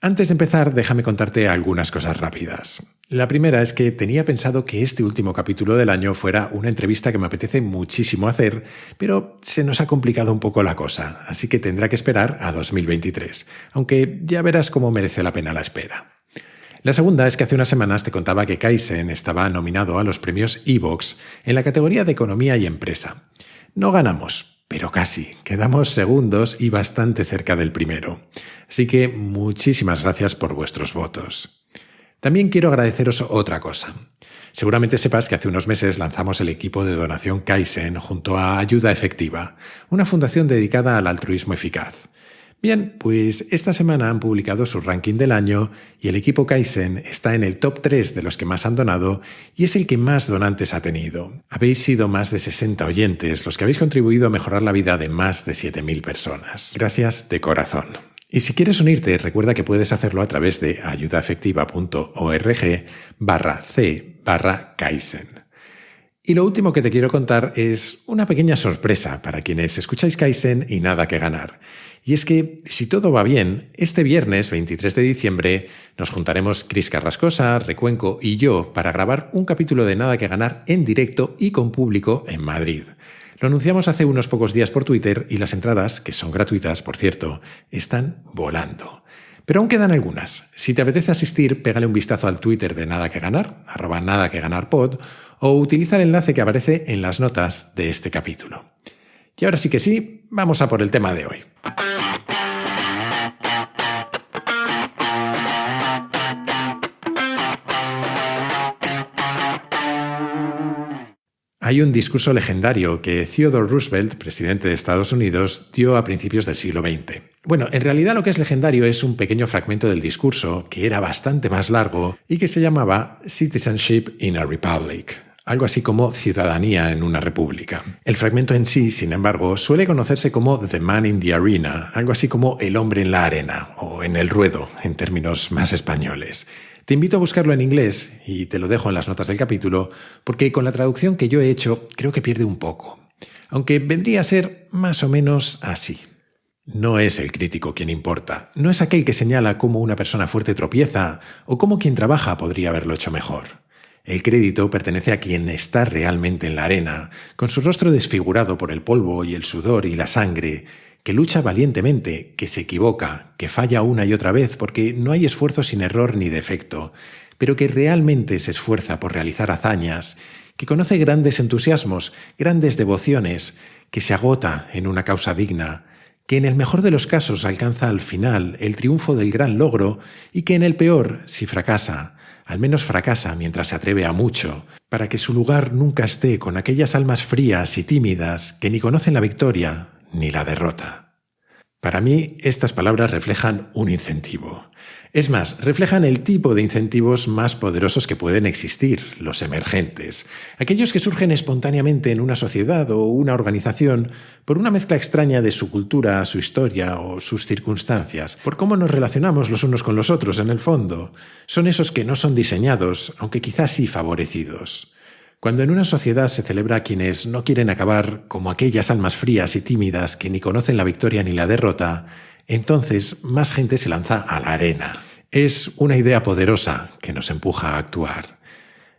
Antes de empezar, déjame contarte algunas cosas rápidas. La primera es que tenía pensado que este último capítulo del año fuera una entrevista que me apetece muchísimo hacer, pero se nos ha complicado un poco la cosa, así que tendrá que esperar a 2023, aunque ya verás cómo merece la pena la espera. La segunda es que hace unas semanas te contaba que Kaizen estaba nominado a los premios Evox en la categoría de Economía y Empresa. No ganamos, pero casi. Quedamos segundos y bastante cerca del primero. Así que muchísimas gracias por vuestros votos. También quiero agradeceros otra cosa. Seguramente sepas que hace unos meses lanzamos el equipo de donación Kaizen junto a Ayuda Efectiva, una fundación dedicada al altruismo eficaz. Bien, pues esta semana han publicado su ranking del año y el equipo Kaizen está en el top 3 de los que más han donado y es el que más donantes ha tenido. Habéis sido más de 60 oyentes los que habéis contribuido a mejorar la vida de más de 7.000 personas. Gracias de corazón. Y si quieres unirte, recuerda que puedes hacerlo a través de ayudaefectiva.org/c/Kaizen. Y lo último que te quiero contar es una pequeña sorpresa para quienes escucháis Kaizen y nada que ganar. Y es que, si todo va bien, este viernes 23 de diciembre nos juntaremos Cris Carrascosa, Recuenco y yo para grabar un capítulo de Nada que Ganar en directo y con público en Madrid. Lo anunciamos hace unos pocos días por Twitter y las entradas, que son gratuitas, por cierto, están volando. Pero aún quedan algunas. Si te apetece asistir, pégale un vistazo al Twitter de Nada que Ganar, @nadaqueganarpod, o utiliza el enlace que aparece en las notas de este capítulo. Y ahora sí que sí, vamos a por el tema de hoy. Hay un discurso legendario que Theodore Roosevelt, presidente de Estados Unidos, dio a principios del siglo XX. Bueno, en realidad lo que es legendario es un pequeño fragmento del discurso que era bastante más largo y que se llamaba Citizenship in a Republic, algo así como ciudadanía en una república. El fragmento en sí, sin embargo, suele conocerse como The Man in the Arena, algo así como el hombre en la arena o en el ruedo, en términos más españoles. Te invito a buscarlo en inglés y te lo dejo en las notas del capítulo porque con la traducción que yo he hecho creo que pierde un poco. Aunque vendría a ser más o menos así. No es el crítico quien importa, no es aquel que señala cómo una persona fuerte tropieza o cómo quien trabaja podría haberlo hecho mejor. El crédito pertenece a quien está realmente en la arena, con su rostro desfigurado por el polvo y el sudor y la sangre, que lucha valientemente, que se equivoca, que falla una y otra vez porque no hay esfuerzo sin error ni defecto, pero que realmente se esfuerza por realizar hazañas, que conoce grandes entusiasmos, grandes devociones, que se agota en una causa digna, que en el mejor de los casos alcanza al final el triunfo del gran logro y que en el peor, si fracasa, al menos fracasa mientras se atreve a mucho, para que su lugar nunca esté con aquellas almas frías y tímidas que ni conocen la victoria ni la derrota. Para mí, estas palabras reflejan un incentivo. Es más, reflejan el tipo de incentivos más poderosos que pueden existir, los emergentes, aquellos que surgen espontáneamente en una sociedad o una organización por una mezcla extraña de su cultura, su historia o sus circunstancias, por cómo nos relacionamos los unos con los otros en el fondo. Son esos que no son diseñados, aunque quizás sí favorecidos. Cuando en una sociedad se celebra a quienes no quieren acabar como aquellas almas frías y tímidas que ni conocen la victoria ni la derrota, entonces más gente se lanza a la arena. Es una idea poderosa que nos empuja a actuar.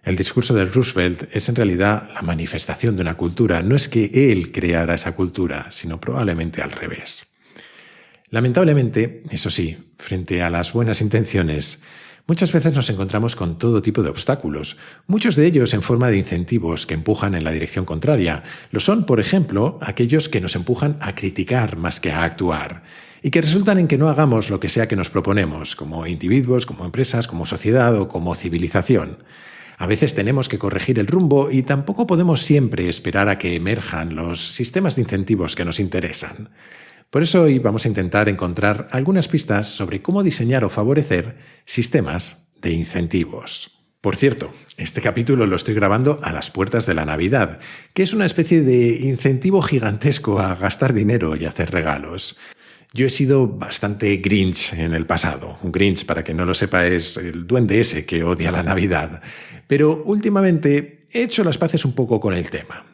El discurso de Roosevelt es en realidad la manifestación de una cultura. No es que él creara esa cultura, sino probablemente al revés. Lamentablemente, eso sí, frente a las buenas intenciones, muchas veces nos encontramos con todo tipo de obstáculos, muchos de ellos en forma de incentivos que empujan en la dirección contraria. Lo son, por ejemplo, aquellos que nos empujan a criticar más que a actuar y que resultan en que no hagamos lo que sea que nos proponemos, como individuos, como empresas, como sociedad o como civilización. A veces tenemos que corregir el rumbo y tampoco podemos siempre esperar a que emerjan los sistemas de incentivos que nos interesan. Por eso hoy vamos a intentar encontrar algunas pistas sobre cómo diseñar o favorecer sistemas de incentivos. Por cierto, este capítulo lo estoy grabando a las puertas de la Navidad, que es una especie de incentivo gigantesco a gastar dinero y hacer regalos. Yo he sido bastante Grinch en el pasado. Un Grinch, para quien no lo sepa, es el duende ese que odia la Navidad. Pero últimamente he hecho las paces un poco con el tema.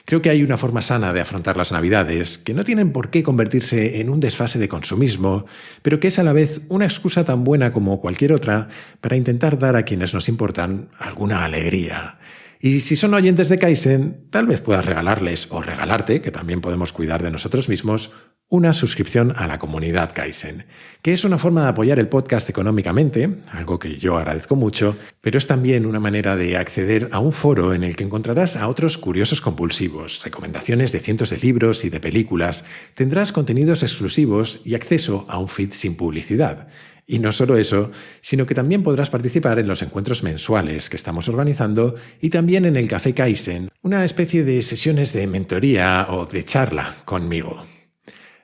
Creo que hay una forma sana de afrontar las Navidades, que no tienen por qué convertirse en un desfase de consumismo, pero que es a la vez una excusa tan buena como cualquier otra para intentar dar a quienes nos importan alguna alegría. Y si son oyentes de Kaizen, tal vez puedas regalarles o regalarte, que también podemos cuidar de nosotros mismos, una suscripción a la comunidad Kaizen, que es una forma de apoyar el podcast económicamente, algo que yo agradezco mucho, pero es también una manera de acceder a un foro en el que encontrarás a otros curiosos compulsivos, recomendaciones de cientos de libros y de películas, tendrás contenidos exclusivos y acceso a un feed sin publicidad. Y no solo eso, sino que también podrás participar en los encuentros mensuales que estamos organizando y también en el Café Kaizen, una especie de sesiones de mentoría o de charla conmigo.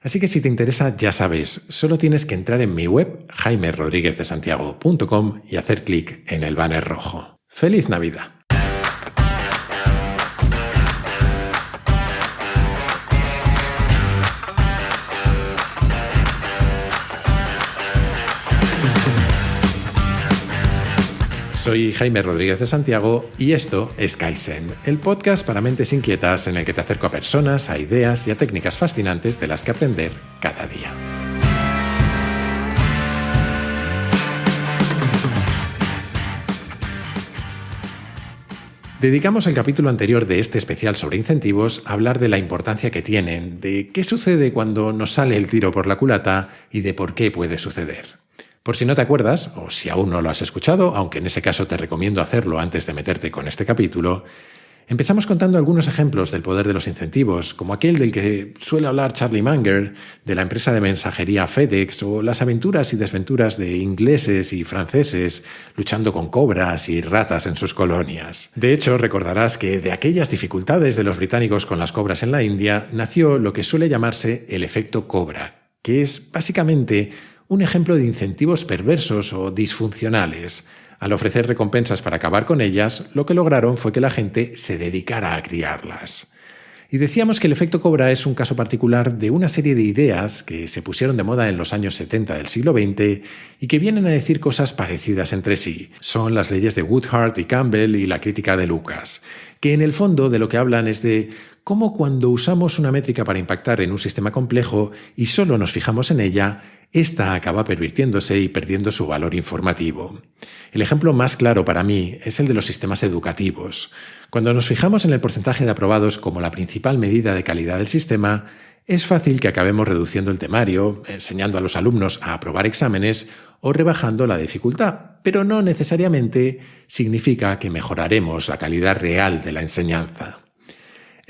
Así que si te interesa, ya sabes, solo tienes que entrar en mi web jaimerodriguezdesantiago.com y hacer clic en el banner rojo. ¡Feliz Navidad! Soy Jaime Rodríguez de Santiago y esto es Kaizen, el podcast para mentes inquietas en el que te acerco a personas, a ideas y a técnicas fascinantes de las que aprender cada día. Dedicamos el capítulo anterior de este especial sobre incentivos a hablar de la importancia que tienen, de qué sucede cuando nos sale el tiro por la culata y de por qué puede suceder. Por si no te acuerdas, o si aún no lo has escuchado, aunque en ese caso te recomiendo hacerlo antes de meterte con este capítulo, empezamos contando algunos ejemplos del poder de los incentivos, como aquel del que suele hablar Charlie Munger, de la empresa de mensajería FedEx, o las aventuras y desventuras de ingleses y franceses luchando con cobras y ratas en sus colonias. De hecho, recordarás que de aquellas dificultades de los británicos con las cobras en la India nació lo que suele llamarse el efecto cobra, que es básicamente un ejemplo de incentivos perversos o disfuncionales. Al ofrecer recompensas para acabar con ellas, lo que lograron fue que la gente se dedicara a criarlas. Y decíamos que el efecto cobra es un caso particular de una serie de ideas que se pusieron de moda en los años 70 del siglo XX y que vienen a decir cosas parecidas entre sí. Son las leyes de Woodhart y Campbell y la crítica de Lucas, que en el fondo de lo que hablan es de cómo cuando usamos una métrica para impactar en un sistema complejo y solo nos fijamos en ella, esta acaba pervirtiéndose y perdiendo su valor informativo. El ejemplo más claro para mí es el de los sistemas educativos. Cuando nos fijamos en el porcentaje de aprobados como la principal medida de calidad del sistema, es fácil que acabemos reduciendo el temario, enseñando a los alumnos a aprobar exámenes o rebajando la dificultad, pero no necesariamente significa que mejoraremos la calidad real de la enseñanza.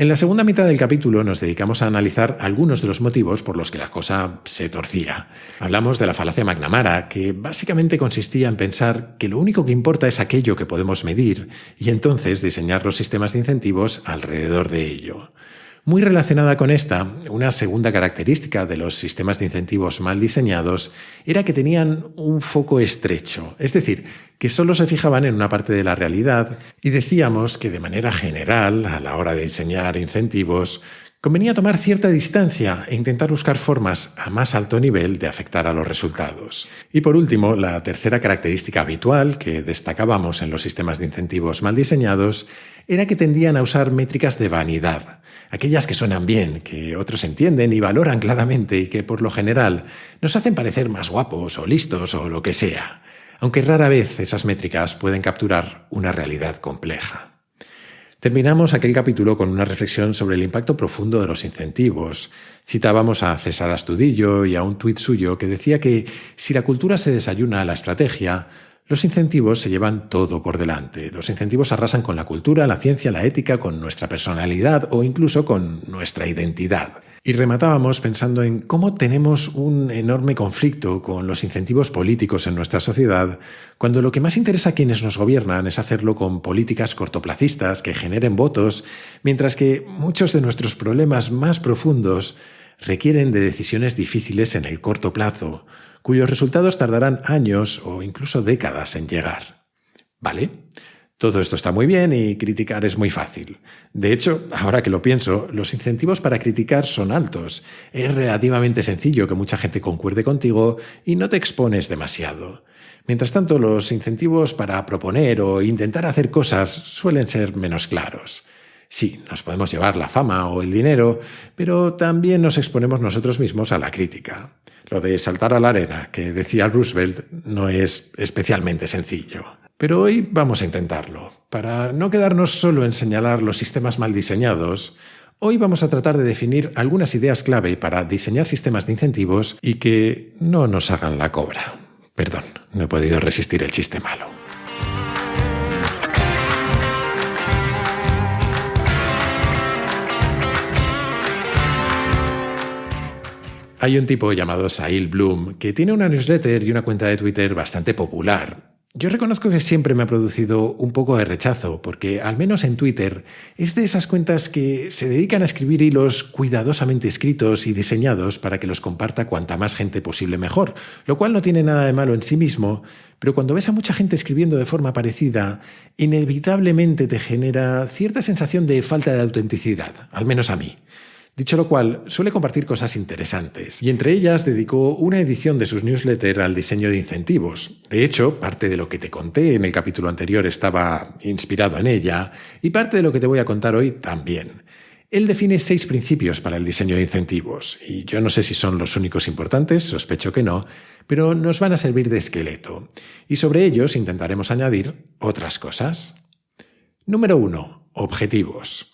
En la segunda mitad del capítulo nos dedicamos a analizar algunos de los motivos por los que la cosa se torcía. Hablamos de la falacia McNamara, que básicamente consistía en pensar que lo único que importa es aquello que podemos medir y entonces diseñar los sistemas de incentivos alrededor de ello. Muy relacionada con esta, una segunda característica de los sistemas de incentivos mal diseñados era que tenían un foco estrecho, es decir, que solo se fijaban en una parte de la realidad y decíamos que de manera general, a la hora de diseñar incentivos, convenía tomar cierta distancia e intentar buscar formas a más alto nivel de afectar a los resultados. Y por último, la tercera característica habitual que destacábamos en los sistemas de incentivos mal diseñados era que tendían a usar métricas de vanidad, aquellas que suenan bien, que otros entienden y valoran claramente y que por lo general nos hacen parecer más guapos o listos o lo que sea, aunque rara vez esas métricas pueden capturar una realidad compleja. Terminamos aquel capítulo con una reflexión sobre el impacto profundo de los incentivos. Citábamos a César Astudillo y a un tuit suyo que decía que si la cultura se desayuna a la estrategia, los incentivos se llevan todo por delante. Los incentivos arrasan con la cultura, la ciencia, la ética, con nuestra personalidad o incluso con nuestra identidad. Y rematábamos pensando en cómo tenemos un enorme conflicto con los incentivos políticos en nuestra sociedad, cuando lo que más interesa a quienes nos gobiernan es hacerlo con políticas cortoplacistas que generen votos, mientras que muchos de nuestros problemas más profundos requieren de decisiones difíciles en el corto plazo, cuyos resultados tardarán años o incluso décadas en llegar. ¿Vale? Todo esto está muy bien y criticar es muy fácil. De hecho, ahora que lo pienso, los incentivos para criticar son altos. Es relativamente sencillo que mucha gente concuerde contigo y no te expones demasiado. Mientras tanto, los incentivos para proponer o intentar hacer cosas suelen ser menos claros. Sí, nos podemos llevar la fama o el dinero, pero también nos exponemos nosotros mismos a la crítica. Lo de saltar a la arena, que decía Roosevelt, no es especialmente sencillo. Pero hoy vamos a intentarlo. Para no quedarnos solo en señalar los sistemas mal diseñados, hoy vamos a tratar de definir algunas ideas clave para diseñar sistemas de incentivos y que no nos hagan la cobra. Perdón, no he podido resistir el chiste malo. Hay un tipo llamado Sahil Bloom que tiene una newsletter y una cuenta de Twitter bastante popular. Yo reconozco que siempre me ha producido un poco de rechazo, porque al menos en Twitter es de esas cuentas que se dedican a escribir hilos cuidadosamente escritos y diseñados para que los comparta cuanta más gente posible mejor, lo cual no tiene nada de malo en sí mismo, pero cuando ves a mucha gente escribiendo de forma parecida, inevitablemente te genera cierta sensación de falta de autenticidad, al menos a mí. Dicho lo cual, suele compartir cosas interesantes, y entre ellas dedicó una edición de sus newsletters al diseño de incentivos. De hecho, parte de lo que te conté en el capítulo anterior estaba inspirado en ella, y parte de lo que te voy a contar hoy también. Él define 6 principios para el diseño de incentivos, y yo no sé si son los únicos importantes, sospecho que no, pero nos van a servir de esqueleto, y sobre ellos intentaremos añadir otras cosas. Número 1. Objetivos.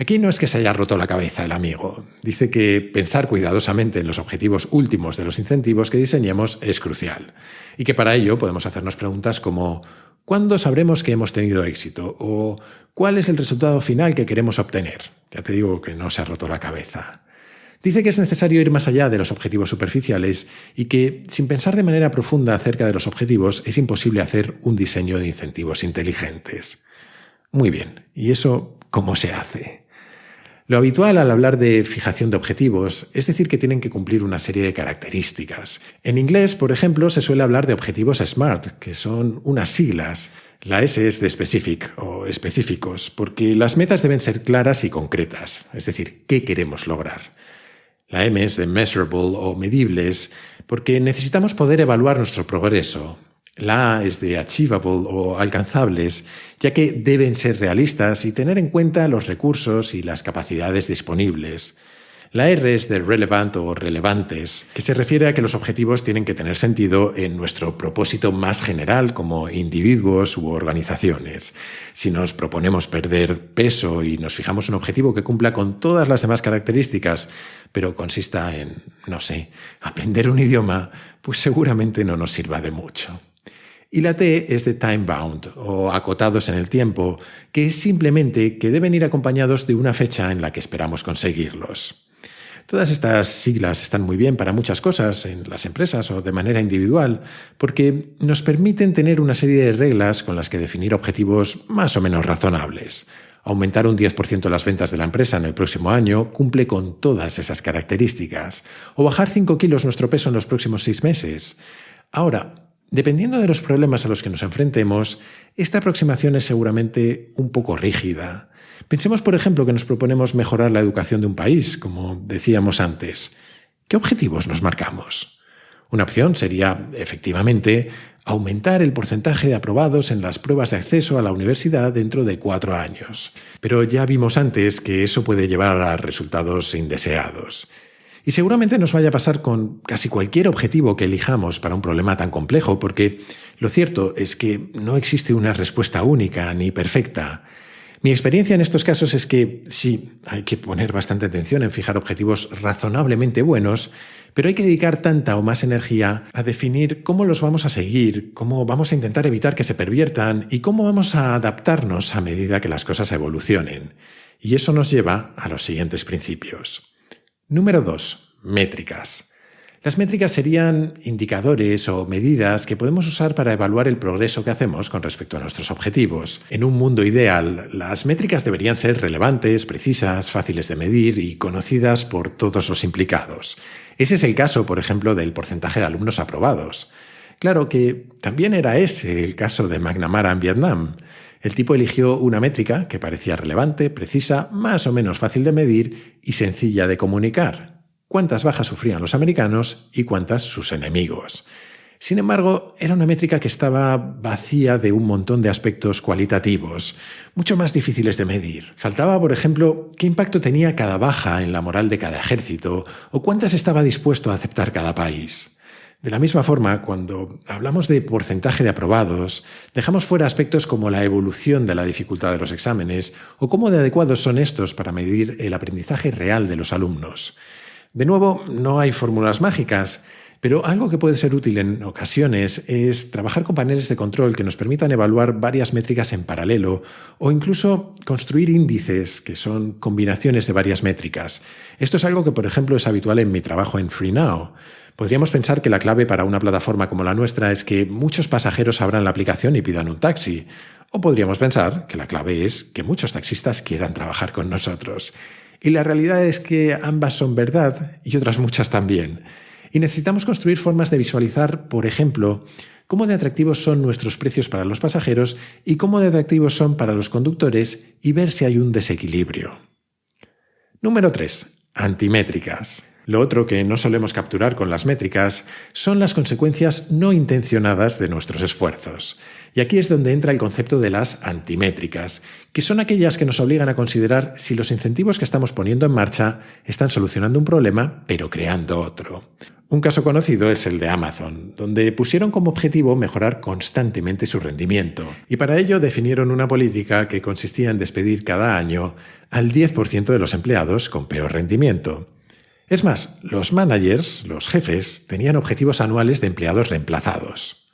Aquí no es que se haya roto la cabeza el amigo. Dice que pensar cuidadosamente en los objetivos últimos de los incentivos que diseñemos es crucial. Y que para ello podemos hacernos preguntas como ¿cuándo sabremos que hemos tenido éxito? O ¿cuál es el resultado final que queremos obtener? Ya te digo que no se ha roto la cabeza. Dice que es necesario ir más allá de los objetivos superficiales y que, sin pensar de manera profunda acerca de los objetivos, es imposible hacer un diseño de incentivos inteligentes. Muy bien. ¿Y eso cómo se hace? Lo habitual al hablar de fijación de objetivos es decir que tienen que cumplir una serie de características. En inglés, por ejemplo, se suele hablar de objetivos SMART, que son unas siglas. La S es de specific o específicos, porque las metas deben ser claras y concretas, es decir, ¿qué queremos lograr? La M es de measurable o medibles, porque necesitamos poder evaluar nuestro progreso. La A es de achievable o alcanzables, ya que deben ser realistas y tener en cuenta los recursos y las capacidades disponibles. La R es de relevant o relevantes, que se refiere a que los objetivos tienen que tener sentido en nuestro propósito más general como individuos u organizaciones. Si nos proponemos perder peso y nos fijamos un objetivo que cumpla con todas las demás características, pero consista en, no sé, aprender un idioma, pues seguramente no nos sirva de mucho. Y la T es de time bound o acotados en el tiempo, que es simplemente que deben ir acompañados de una fecha en la que esperamos conseguirlos. Todas estas siglas están muy bien para muchas cosas en las empresas o de manera individual, porque nos permiten tener una serie de reglas con las que definir objetivos más o menos razonables. Aumentar un 10% las ventas de la empresa en el próximo año cumple con todas esas características. O bajar 5 kilos nuestro peso en los próximos 6 meses. Ahora, dependiendo de los problemas a los que nos enfrentemos, esta aproximación es seguramente un poco rígida. Pensemos, por ejemplo, que nos proponemos mejorar la educación de un país, como decíamos antes. ¿Qué objetivos nos marcamos? Una opción sería, efectivamente, aumentar el porcentaje de aprobados en las pruebas de acceso a la universidad dentro de 4 años. Pero ya vimos antes que eso puede llevar a resultados indeseados. Y seguramente nos vaya a pasar con casi cualquier objetivo que elijamos para un problema tan complejo, porque lo cierto es que no existe una respuesta única ni perfecta. Mi experiencia en estos casos es que sí, hay que poner bastante atención en fijar objetivos razonablemente buenos, pero hay que dedicar tanta o más energía a definir cómo los vamos a seguir, cómo vamos a intentar evitar que se perviertan y cómo vamos a adaptarnos a medida que las cosas evolucionen. Y eso nos lleva a los siguientes principios. Número 2. Métricas. Las métricas serían indicadores o medidas que podemos usar para evaluar el progreso que hacemos con respecto a nuestros objetivos. En un mundo ideal, las métricas deberían ser relevantes, precisas, fáciles de medir y conocidas por todos los implicados. Ese es el caso, por ejemplo, del porcentaje de alumnos aprobados. Claro que también era ese el caso de McNamara en Vietnam. El tipo eligió una métrica que parecía relevante, precisa, más o menos fácil de medir y sencilla de comunicar. ¿Cuántas bajas sufrían los americanos y cuántas sus enemigos? Sin embargo, era una métrica que estaba vacía de un montón de aspectos cualitativos, mucho más difíciles de medir. Faltaba, por ejemplo, qué impacto tenía cada baja en la moral de cada ejército o cuántas estaba dispuesto a aceptar cada país. De la misma forma, cuando hablamos de porcentaje de aprobados, dejamos fuera aspectos como la evolución de la dificultad de los exámenes o cómo de adecuados son estos para medir el aprendizaje real de los alumnos. De nuevo, no hay fórmulas mágicas, pero algo que puede ser útil en ocasiones es trabajar con paneles de control que nos permitan evaluar varias métricas en paralelo o incluso construir índices que son combinaciones de varias métricas. Esto es algo que, por ejemplo, es habitual en mi trabajo en FreeNow. Podríamos pensar que la clave para una plataforma como la nuestra es que muchos pasajeros abran la aplicación y pidan un taxi. O podríamos pensar que la clave es que muchos taxistas quieran trabajar con nosotros. Y la realidad es que ambas son verdad y otras muchas también. Y necesitamos construir formas de visualizar, por ejemplo, cómo de atractivos son nuestros precios para los pasajeros y cómo de atractivos son para los conductores y ver si hay un desequilibrio. Número 3. Antimétricas. Lo otro que no solemos capturar con las métricas son las consecuencias no intencionadas de nuestros esfuerzos. Y aquí es donde entra el concepto de las antimétricas, que son aquellas que nos obligan a considerar si los incentivos que estamos poniendo en marcha están solucionando un problema, pero creando otro. Un caso conocido es el de Amazon, donde pusieron como objetivo mejorar constantemente su rendimiento, y para ello definieron una política que consistía en despedir cada año al 10% de los empleados con peor rendimiento. Es más, los managers, los jefes, tenían objetivos anuales de empleados reemplazados.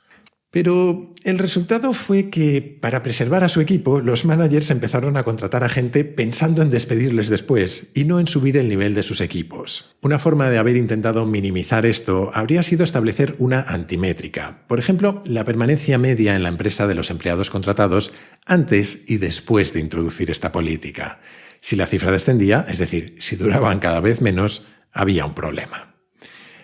Pero el resultado fue que, para preservar a su equipo, los managers empezaron a contratar a gente pensando en despedirles después y no en subir el nivel de sus equipos. Una forma de haber intentado minimizar esto habría sido establecer una antimétrica. Por ejemplo, la permanencia media en la empresa de los empleados contratados antes y después de introducir esta política. Si la cifra descendía, es decir, si duraban cada vez menos, había un problema.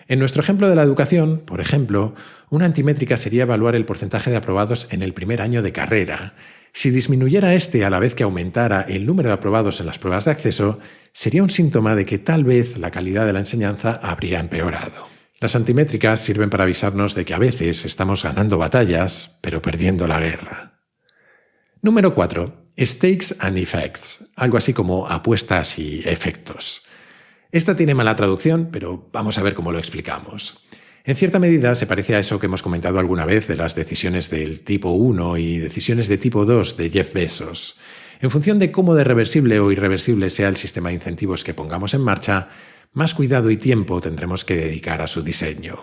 En nuestro ejemplo de la educación, por ejemplo, una antimétrica sería evaluar el porcentaje de aprobados en el primer año de carrera. Si disminuyera este a la vez que aumentara el número de aprobados en las pruebas de acceso, sería un síntoma de que tal vez la calidad de la enseñanza habría empeorado. Las antimétricas sirven para avisarnos de que a veces estamos ganando batallas, pero perdiendo la guerra. Número 4. Stakes and Effects, algo así como apuestas y efectos. Esta tiene mala traducción, pero vamos a ver cómo lo explicamos. En cierta medida se parece a eso que hemos comentado alguna vez de las decisiones del tipo 1 y decisiones de tipo 2 de Jeff Bezos. En función de cómo de reversible o irreversible sea el sistema de incentivos que pongamos en marcha, más cuidado y tiempo tendremos que dedicar a su diseño.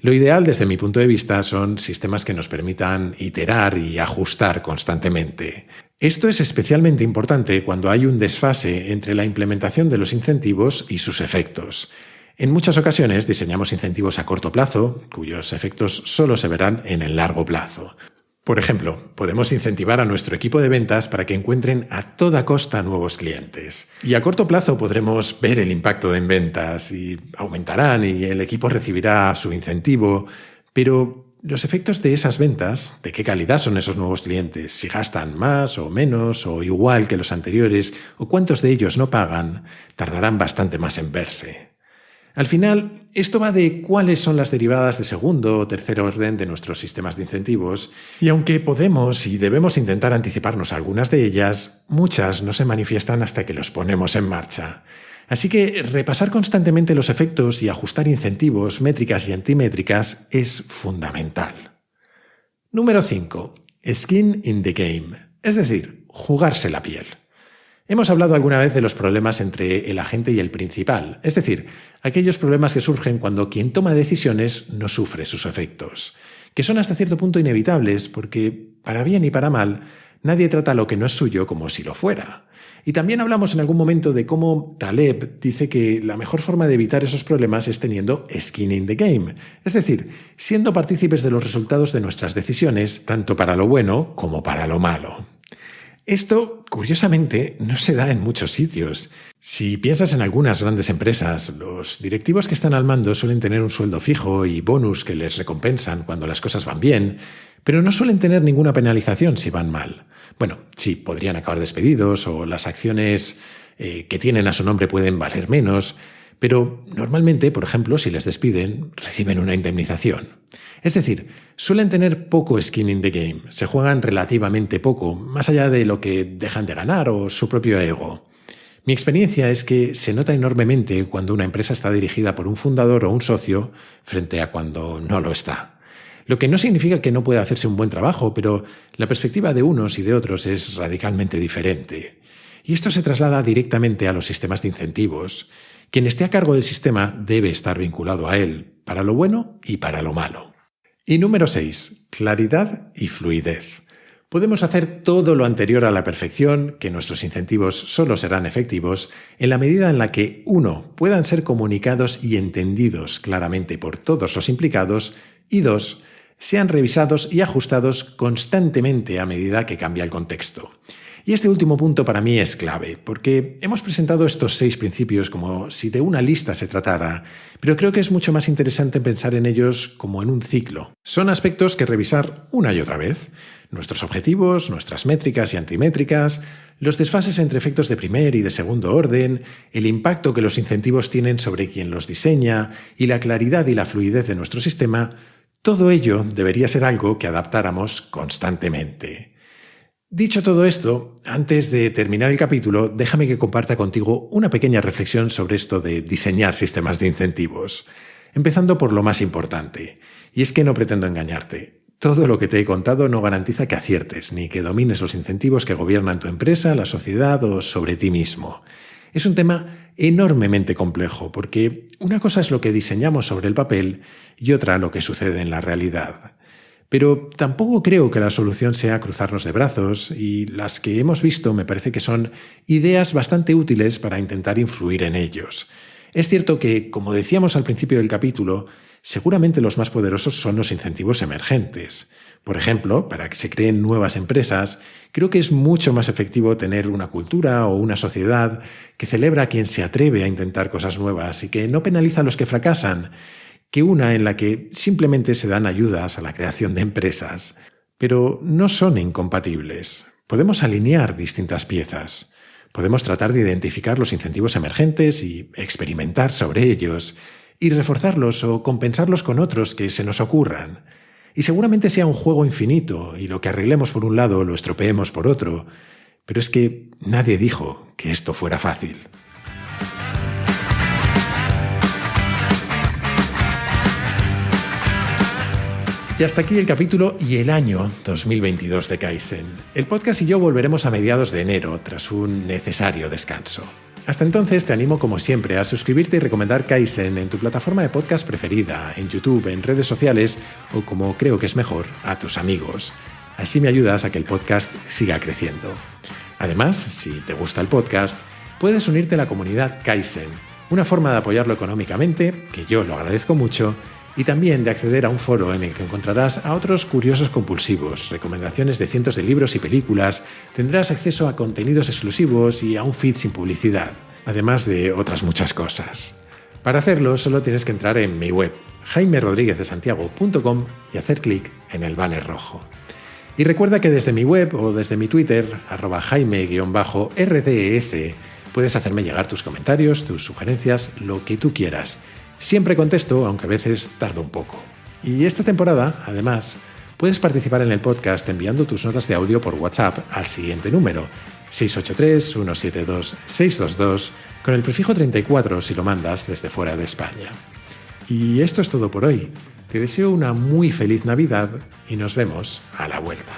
Lo ideal, desde mi punto de vista, son sistemas que nos permitan iterar y ajustar constantemente. Esto es especialmente importante cuando hay un desfase entre la implementación de los incentivos y sus efectos. En muchas ocasiones diseñamos incentivos a corto plazo, cuyos efectos solo se verán en el largo plazo. Por ejemplo, podemos incentivar a nuestro equipo de ventas para que encuentren a toda costa nuevos clientes. Y a corto plazo podremos ver el impacto en ventas y aumentarán y el equipo recibirá su incentivo, pero los efectos de esas ventas, de qué calidad son esos nuevos clientes, si gastan más o menos o igual que los anteriores o cuántos de ellos no pagan, tardarán bastante más en verse. Al final, esto va de cuáles son las derivadas de segundo o tercer orden de nuestros sistemas de incentivos, y aunque podemos y debemos intentar anticiparnos a algunas de ellas, muchas no se manifiestan hasta que los ponemos en marcha. Así que repasar constantemente los efectos y ajustar incentivos, métricas y antimétricas es fundamental. Número 5. Skin in the game, es decir, jugarse la piel. Hemos hablado alguna vez de los problemas entre el agente y el principal, es decir, aquellos problemas que surgen cuando quien toma decisiones no sufre sus efectos, que son hasta cierto punto inevitables porque, para bien y para mal, nadie trata lo que no es suyo como si lo fuera. Y también hablamos en algún momento de cómo Taleb dice que la mejor forma de evitar esos problemas es teniendo skin in the game, es decir, siendo partícipes de los resultados de nuestras decisiones, tanto para lo bueno como para lo malo. Esto, curiosamente, no se da en muchos sitios. Si piensas en algunas grandes empresas, los directivos que están al mando suelen tener un sueldo fijo y bonus que les recompensan cuando las cosas van bien, pero no suelen tener ninguna penalización si van mal. Bueno, sí, podrían acabar despedidos o las acciones que tienen a su nombre pueden valer menos, Pero normalmente, por ejemplo, si les despiden, reciben una indemnización. Es decir, suelen tener poco skin in the game, se juegan relativamente poco, más allá de lo que dejan de ganar o su propio ego. Mi experiencia es que se nota enormemente cuando una empresa está dirigida por un fundador o un socio frente a cuando no lo está. Lo que no significa que no pueda hacerse un buen trabajo, pero la perspectiva de unos y de otros es radicalmente diferente. Y esto se traslada directamente a los sistemas de incentivos. Quien esté a cargo del sistema debe estar vinculado a él, para lo bueno y para lo malo. Y número 6. Claridad y fluidez. Podemos hacer todo lo anterior a la perfección, que nuestros incentivos solo serán efectivos, en la medida en la que, 1. Puedan ser comunicados y entendidos claramente por todos los implicados, y 2. Sean revisados y ajustados constantemente a medida que cambia el contexto. Y este último punto para mí es clave, porque hemos presentado estos 6 principios como si de una lista se tratara, pero creo que es mucho más interesante pensar en ellos como en un ciclo. Son aspectos que revisar una y otra vez. Nuestros objetivos, nuestras métricas y antimétricas, los desfases entre efectos de primer y de segundo orden, el impacto que los incentivos tienen sobre quien los diseña y la claridad y la fluidez de nuestro sistema. Todo ello debería ser algo que adaptáramos constantemente. Dicho todo esto, antes de terminar el capítulo, déjame que comparta contigo una pequeña reflexión sobre esto de diseñar sistemas de incentivos. Empezando por lo más importante, y es que no pretendo engañarte. Todo lo que te he contado no garantiza que aciertes, ni que domines los incentivos que gobiernan tu empresa, la sociedad o sobre ti mismo. Es un tema enormemente complejo, porque una cosa es lo que diseñamos sobre el papel y otra lo que sucede en la realidad. Pero tampoco creo que la solución sea cruzarnos de brazos, y las que hemos visto me parece que son ideas bastante útiles para intentar influir en ellos. Es cierto que, como decíamos al principio del capítulo, seguramente los más poderosos son los incentivos emergentes. Por ejemplo, para que se creen nuevas empresas, creo que es mucho más efectivo tener una cultura o una sociedad que celebra a quien se atreve a intentar cosas nuevas y que no penaliza a los que fracasan, que una en la que simplemente se dan ayudas a la creación de empresas. Pero no son incompatibles. Podemos alinear distintas piezas. Podemos tratar de identificar los incentivos emergentes y experimentar sobre ellos, y reforzarlos o compensarlos con otros que se nos ocurran. Y seguramente sea un juego infinito, y lo que arreglemos por un lado lo estropeemos por otro, pero es que nadie dijo que esto fuera fácil. Y hasta aquí el capítulo y el año 2022 de Kaizen. El podcast y yo volveremos a mediados de enero, tras un necesario descanso. Hasta entonces te animo como siempre a suscribirte y recomendar Kaizen en tu plataforma de podcast preferida, en YouTube, en redes sociales o, como creo que es mejor, a tus amigos. Así me ayudas a que el podcast siga creciendo. Además, si te gusta el podcast, puedes unirte a la comunidad Kaizen, una forma de apoyarlo económicamente, que yo lo agradezco mucho, y también de acceder a un foro en el que encontrarás a otros curiosos compulsivos, recomendaciones de cientos de libros y películas, tendrás acceso a contenidos exclusivos y a un feed sin publicidad, además de otras muchas cosas. Para hacerlo solo tienes que entrar en mi web, jaimerodriguezdesantiago.com, y hacer clic en el banner rojo. Y recuerda que desde mi web o desde mi Twitter, @jaime_rds, puedes hacerme llegar tus comentarios, tus sugerencias, lo que tú quieras. Siempre contesto, aunque a veces tardo un poco. Y esta temporada, además, puedes participar en el podcast enviando tus notas de audio por WhatsApp al siguiente número, 683-172-622, con el prefijo 34 si lo mandas desde fuera de España. Y esto es todo por hoy. Te deseo una muy feliz Navidad y nos vemos a la vuelta.